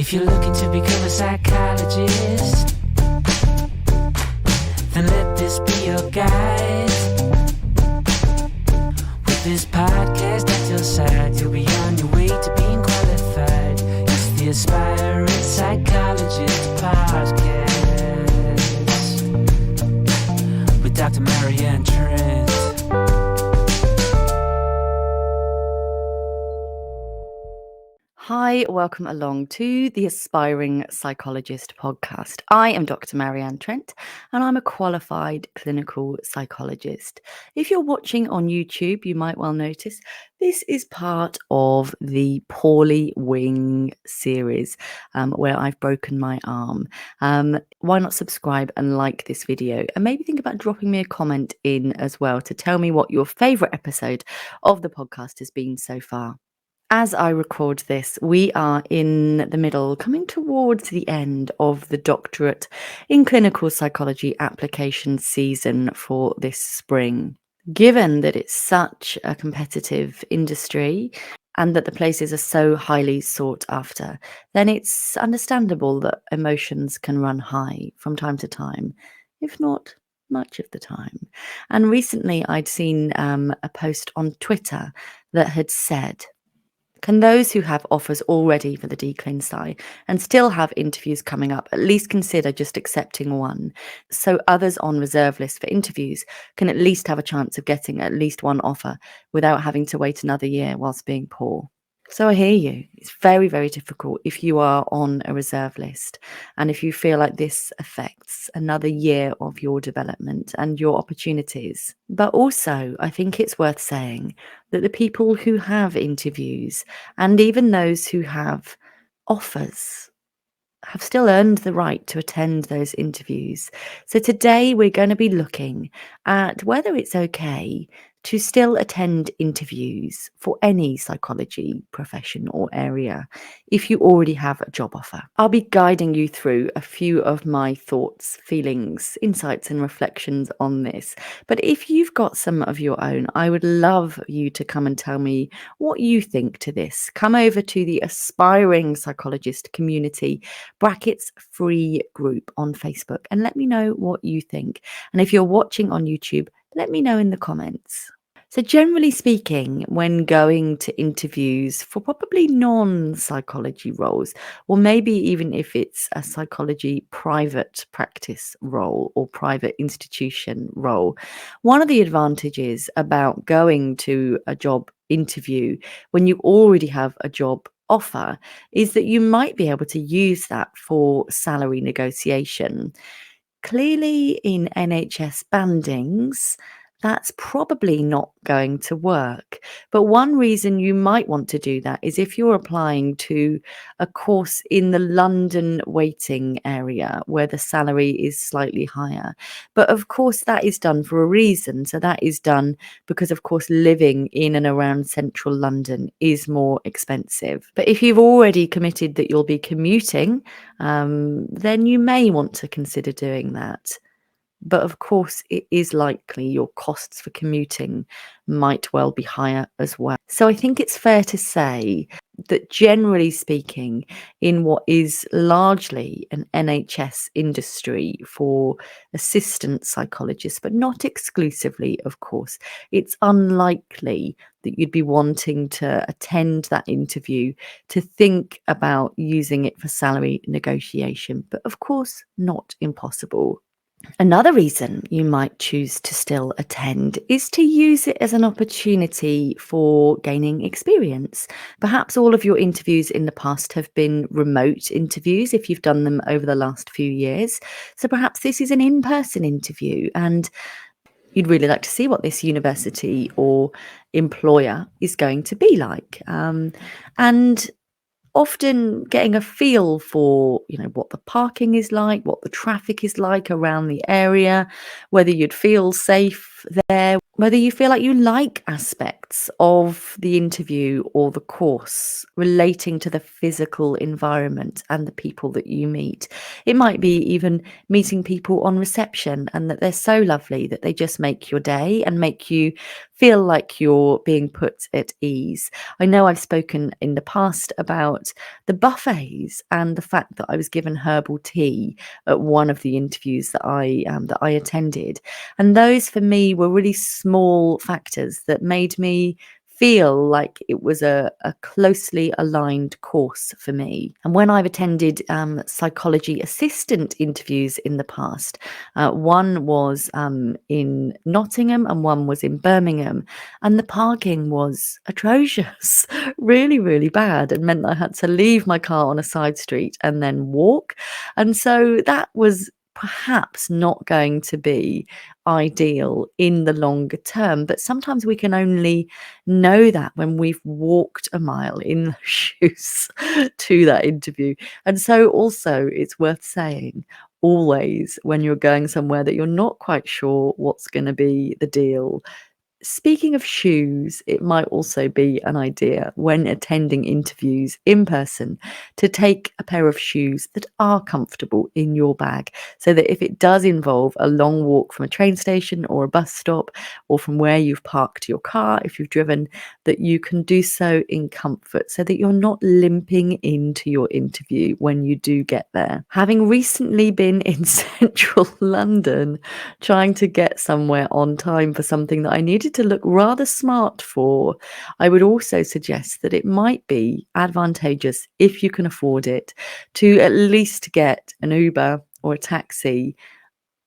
If you're looking to become a psychologist, then let this be your guide. With this podcast at your side, you'll be on your way to being qualified. It's the Aspiring Psychologist Podcast with Dr. Marianne Trent. Hi, welcome along to the Aspiring Psychologist podcast. I am Dr. Marianne Trent and I'm a qualified clinical psychologist. If you're watching on YouTube, you might well notice this is part of the Poorly Wing series where I've broken my arm. Why not subscribe and like this video, and maybe think about dropping me a comment in as well to tell me what your favourite episode of the podcast has been so far. As I record this, we are in the middle, coming towards the end of the doctorate in clinical psychology application season for this spring. Given that it's such a competitive industry and that the places are so highly sought after, then it's understandable that emotions can run high from time to time, if not much of the time. And recently I'd seen a post on Twitter that had said, "Can those who have offers already for the DClinpsy and still have interviews coming up at least consider just accepting one, so others on reserve lists for interviews can at least have a chance of getting at least one offer without having to wait another year whilst being poor?" So I hear you. It's very, very difficult if you are on a reserve list and if you feel like this affects another year of your development and your opportunities. But also, I think it's worth saying that the people who have interviews and even those who have offers have still earned the right to attend those interviews. So today we're going to be looking at whether it's okay to still attend interviews for any psychology profession or area if you already have a job offer. I'll be guiding you through a few of my thoughts, feelings, insights and reflections on this. But if you've got some of your own, I would love you to come and tell me what you think to this. Come over to the Aspiring Psychologist Community (free group) on Facebook and let me know what you think. And if you're watching on YouTube, let me know in the comments. So generally speaking, when going to interviews for probably non-psychology roles, or maybe even if it's a psychology private practice role or private institution role, one of the advantages about going to a job interview when you already have a job offer is that you might be able to use that for salary negotiation. Clearly in NHS bandings, that's probably not going to work. But one reason you might want to do that is if you're applying to a course in the London waiting area where the salary is slightly higher. But of course, that is done for a reason. So that is done because, of course, living in and around central London is more expensive. But if you've already committed that you'll be commuting, then you may want to consider doing that. But of course, it is likely your costs for commuting might well be higher as well. So I think it's fair to say that generally speaking, in what is largely an NHS industry for assistant psychologists, but not exclusively, of course, it's unlikely that you'd be wanting to attend that interview to think about using it for salary negotiation, but of course, not impossible. Another reason you might choose to still attend is to use it as an opportunity for gaining experience. Perhaps all of your interviews in the past have been remote interviews if you've done them over the last few years. So perhaps this is an in-person interview and you'd really like to see what this university or employer is going to be like. And often getting a feel for, what the parking is like, what the traffic is like around the area, whether you'd feel safe there, whether you feel like you like aspects of the interview or the course relating to the physical environment and the people that you meet. It might be even meeting people on reception and that they're so lovely that they just make your day and make you feel like you're being put at ease. I know I've spoken in the past about the buffets and the fact that I was given herbal tea at one of the interviews that I attended. And those for me were really small factors that made me feel like it was a closely aligned course for me. And when I've attended psychology assistant interviews in the past, one was in Nottingham and one was in Birmingham, and the parking was atrocious, really, really bad, and meant that I had to leave my car on a side street and then walk. And so that was perhaps not going to be ideal in the longer term, but sometimes we can only know that when we've walked a mile in the shoes to that interview. And so also it's worth saying, always when you're going somewhere that you're not quite sure what's going to be the deal, speaking of shoes, it might also be an idea when attending interviews in person to take a pair of shoes that are comfortable in your bag, so that if it does involve a long walk from a train station or a bus stop or from where you've parked your car, if you've driven, that you can do so in comfort so that you're not limping into your interview when you do get there. Having recently been in central London trying to get somewhere on time for something that I needed to look rather smart for, I would also suggest that it might be advantageous, if you can afford it, to at least get an Uber or a taxi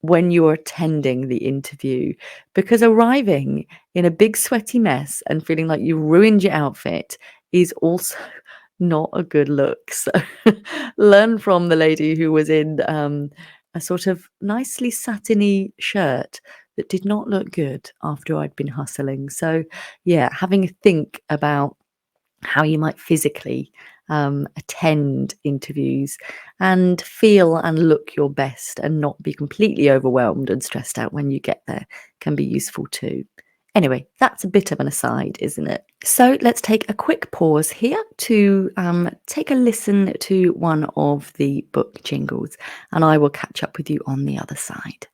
when you're attending the interview, because arriving in a big sweaty mess and feeling like you ruined your outfit is also not a good look. So learn from the lady who was in a sort of nicely satiny shirt that did not look good after I'd been hustling. So yeah, having a think about how you might physically attend interviews and feel and look your best and not be completely overwhelmed and stressed out when you get there can be useful too. Anyway, that's a bit of an aside, isn't it? So let's take a quick pause here to take a listen to one of the book jingles, and I will catch up with you on the other side.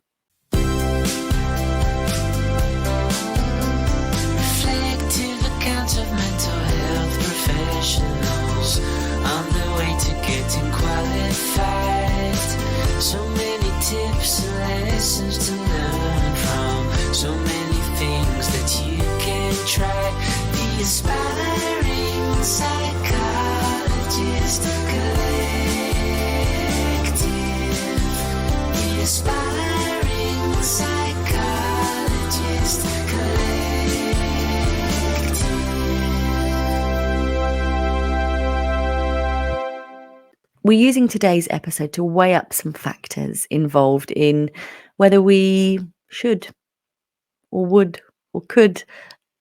Reflective accounts of mental health professionals on the way to getting qualified. So many tips and lessons to learn from. So many things that you can try. The Aspiring Psychologist Collective. The Aspiring Psychologist Collective. We're using today's episode to weigh up some factors involved in whether we should or would or could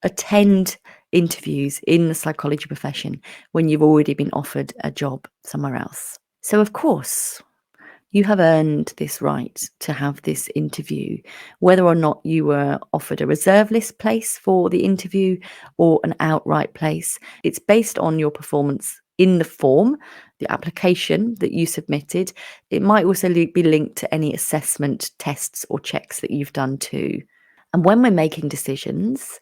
attend interviews in the psychology profession when you've already been offered a job somewhere else. So, of course, you have earned this right to have this interview, whether or not you were offered a reserve list place for the interview or an outright place. It's based on your performance in the form, the application that you submitted. It might also be linked to any assessment tests or checks that you've done too. And when we're making decisions,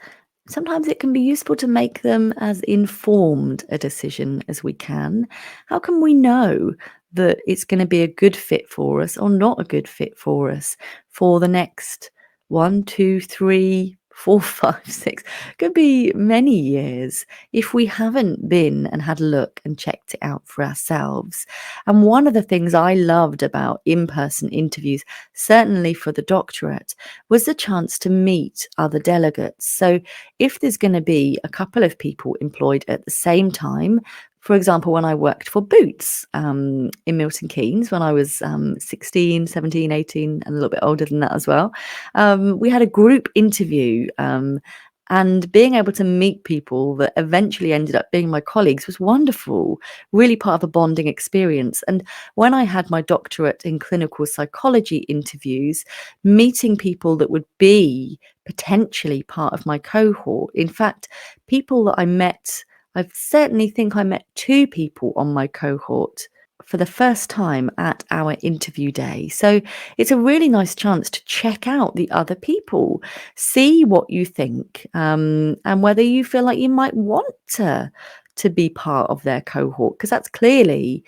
sometimes it can be useful to make them as informed a decision as we can. How can we know that it's going to be a good fit for us or not a good fit for us for the next 1, 2, 3, 4, 5, 6, could be many years if we haven't been and had a look and checked it out for ourselves? And one of the things I loved about in-person interviews, certainly for the doctorate, was the chance to meet other delegates. So if there's going to be a couple of people employed at the same time, for example, when I worked for Boots in Milton Keynes, when I was 16, 17, 18, and a little bit older than that as well, we had a group interview. And being able to meet people that eventually ended up being my colleagues was wonderful, really part of a bonding experience. And when I had my doctorate in clinical psychology interviews, meeting people that would be potentially part of my cohort. In fact, people that I met, I certainly think I met 2 people on my cohort for the first time at our interview day. So it's a really nice chance to check out the other people, see what you think, and whether you feel like you might want to be part of their cohort, because that's clearly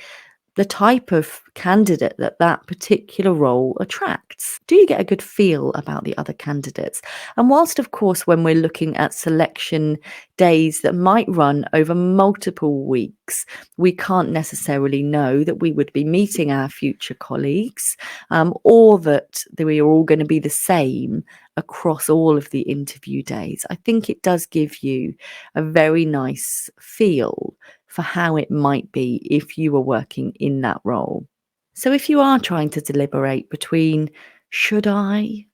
the type of candidate that that particular role attracts. Do you get a good feel about the other candidates? And whilst, of course, when we're looking at selection days that might run over multiple weeks, we can't necessarily know that we would be meeting our future colleagues, or that we are all going to be the same across all of the interview days. I think it does give you a very nice feel for how it might be if you were working in that role. So if you are trying to deliberate between, should I?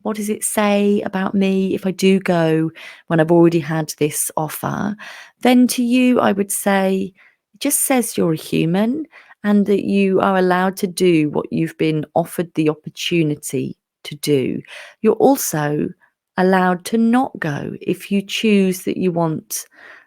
What does it say about me if I do go when I've already had this offer? Then to you, I would say, it just says you're a human and that you are allowed to do what you've been offered the opportunity to do. You're also allowed to not go if you choose that you want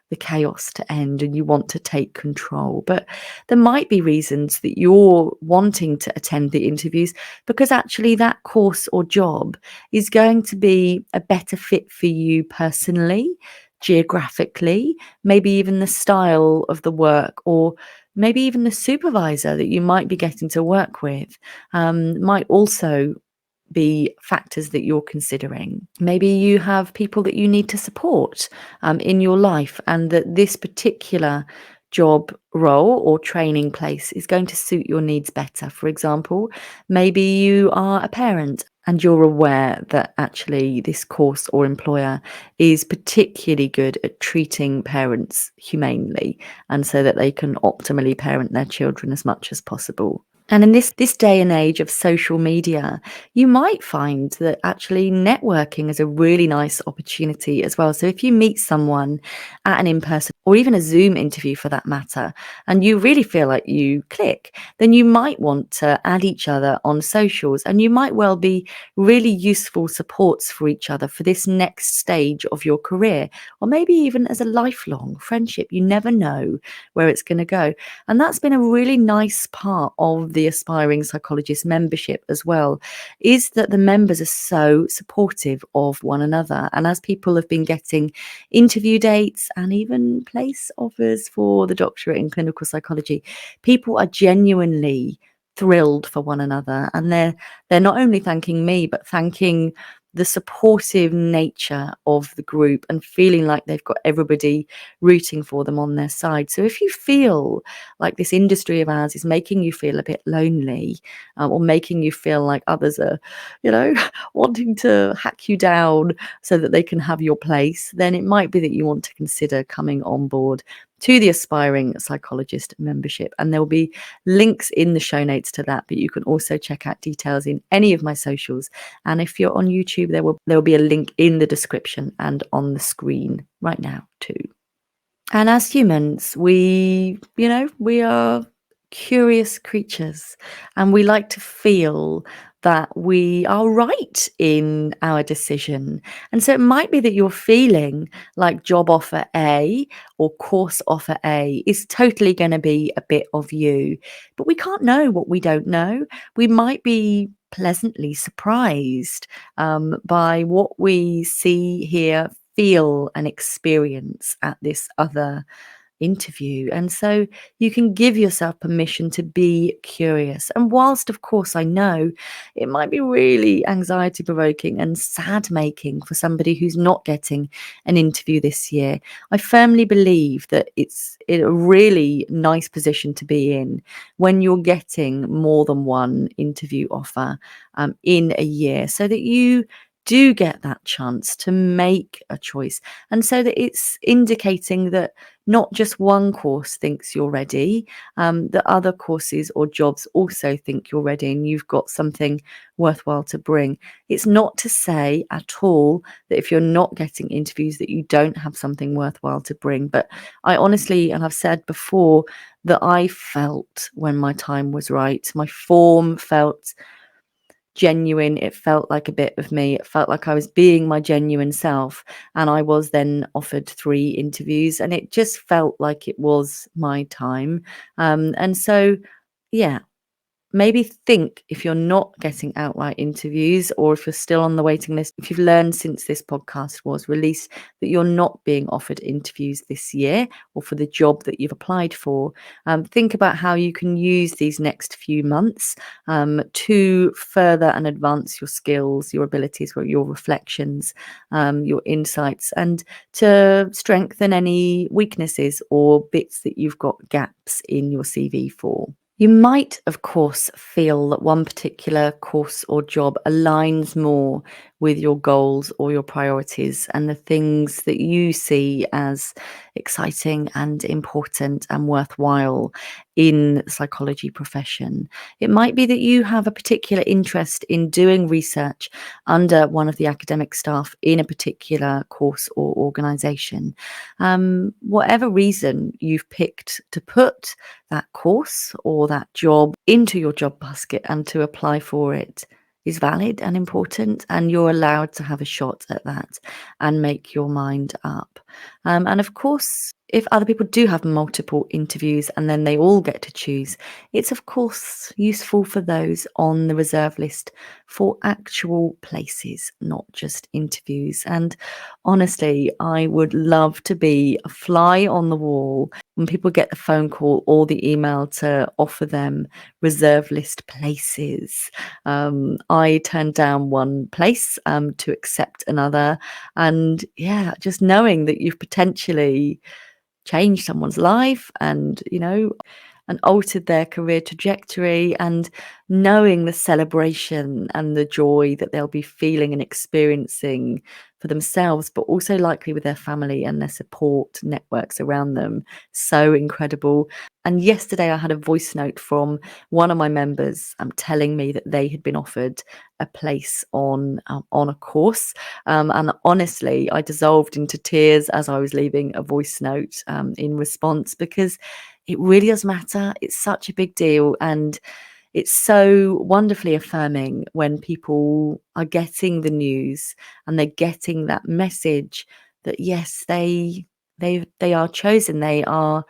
the chaos to end and you want to take control. But there might be reasons that you're wanting to attend the interviews because actually that course or job is going to be a better fit for you personally, geographically, maybe even the style of the work, or maybe even the supervisor that you might be getting to work with might also be factors that you're considering. Maybe you have people that you need to support in your life, and that this particular job role or training place is going to suit your needs better. For example, maybe you are a parent and you're aware that actually this course or employer is particularly good at treating parents humanely, and so that they can optimally parent their children as much as possible. And in this day and age of social media, you might find that actually networking is a really nice opportunity as well. So if you meet someone at an in-person or even a Zoom interview for that matter, and you really feel like you click, then you might want to add each other on socials, and you might well be really useful supports for each other for this next stage of your career, or maybe even as a lifelong friendship. You never know where it's going to go. And that's been a really nice part of the Aspiring Psychologist membership as well, is that the members are so supportive of one another. And as people have been getting interview dates and even place offers for the doctorate in clinical psychology, people are genuinely thrilled for one another, and they're not only thanking me but thanking the supportive nature of the group and feeling like they've got everybody rooting for them on their side. So if you feel like this industry of ours is making you feel a bit lonely, or making you feel like others are, wanting to hack you down so that they can have your place, then it might be that you want to consider coming on board to the Aspiring Psychologist membership. And there will be links in the show notes to that, but you can also check out details in any of my socials. And if you're on YouTube, there will be a link in the description and on the screen right now too. And as humans, we are curious creatures, and we like to feel that we are right in our decision. And so it might be that you're feeling like job offer A or course offer A is totally going to be a bit of you, but we can't know what we don't know. We might be pleasantly surprised by what we see, hear, feel and experience at this other interview. And so you can give yourself permission to be curious. And whilst, of course, I know it might be really anxiety provoking and sad making for somebody who's not getting an interview this year, I firmly believe that it's a really nice position to be in when you're getting more than one interview offer in a year, so that you do get that chance to make a choice, and so that it's indicating that not just one course thinks you're ready. The other courses or jobs also think you're ready and you've got something worthwhile to bring. It's not to say at all that if you're not getting interviews that you don't have something worthwhile to bring. But I honestly, and I've said before, that I felt when my time was right, my form felt genuine. It felt like a bit of me. It felt like I was being my genuine self. And I was then offered 3 interviews and it just felt like it was my time. And so, yeah, maybe think if you're not getting outright interviews or if you're still on the waiting list, if you've learned since this podcast was released that you're not being offered interviews this year or for the job that you've applied for, think about how you can use these next few months to further and advance your skills, your abilities, your reflections, your insights, and to strengthen any weaknesses or bits that you've got gaps in your CV for. You might, of course, feel that one particular course or job aligns more with your goals or your priorities and the things that you see as exciting and important and worthwhile in the psychology profession. It might be that you have a particular interest in doing research under one of the academic staff in a particular course or organisation. Whatever reason you've picked to put that course or that job into your job basket and to apply for it is valid and important, and you're allowed to have a shot at that and make your mind up. And of course, if other people do have multiple interviews and then they all get to choose, it's of course useful for those on the reserve list for actual places, not just interviews. And honestly, I would love to be a fly on the wall when people get the phone call or the email to offer them reserve list places. I turned down one place to accept another. And yeah, just knowing that you've potentially changed someone's life and, and altered their career trajectory, and knowing the celebration and the joy that they'll be feeling and experiencing for themselves, but also likely with their family and their support networks around them. So incredible. And yesterday I had a voice note from one of my members telling me that they had been offered a place on a course. And honestly, I dissolved into tears as I was leaving a voice note in response, because it really does matter. It's such a big deal. And it's so wonderfully affirming when people are getting the news and they're getting that message that, yes, they are chosen. They're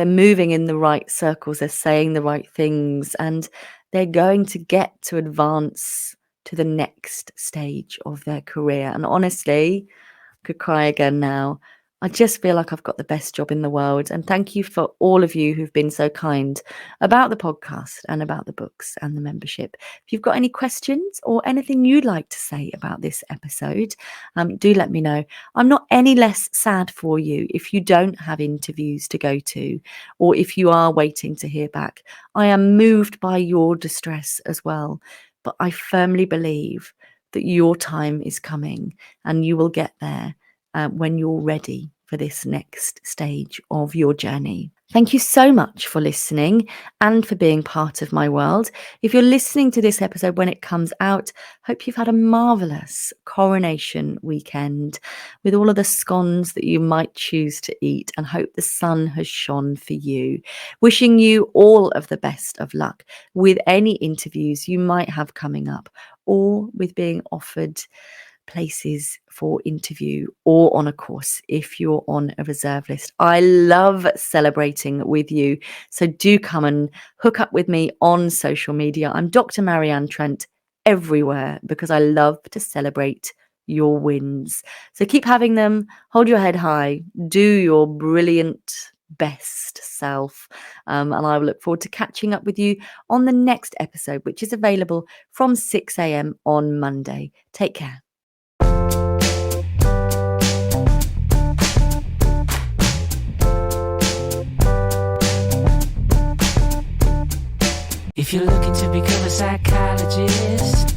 moving in the right circles. They're saying the right things, and they're going to get to advance to the next stage of their career. And honestly, I could cry again now. I just feel like I've got the best job in the world. And thank you for all of you who've been so kind about the podcast and about the books and the membership. If you've got any questions or anything you'd like to say about this episode, do let me know. I'm not any less sad for you if you don't have interviews to go to, or if you are waiting to hear back. I am moved by your distress as well. But I firmly believe that your time is coming and you will get there when you're ready for this next stage of your journey. Thank you so much for listening and for being part of my world. If you're listening to this episode when it comes out, hope you've had a marvellous coronation weekend with all of the scones that you might choose to eat, and hope the sun has shone for you. Wishing you all of the best of luck with any interviews you might have coming up, or with being offered places for interview or on a course if you're on a reserve list. I love celebrating with you. So do come and hook up with me on social media. I'm Dr. Marianne Trent everywhere, because I love to celebrate your wins. So keep having them. Hold your head high. Do your brilliant best self. And I will look forward to catching up with you on the next episode, which is available from 6 a.m. on Monday. Take care. If you're looking to become a psychologist,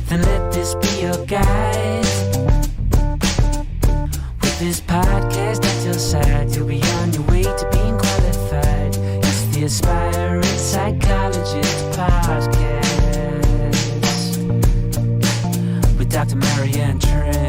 then let this be your guide. With this Dr. Marianne Trent.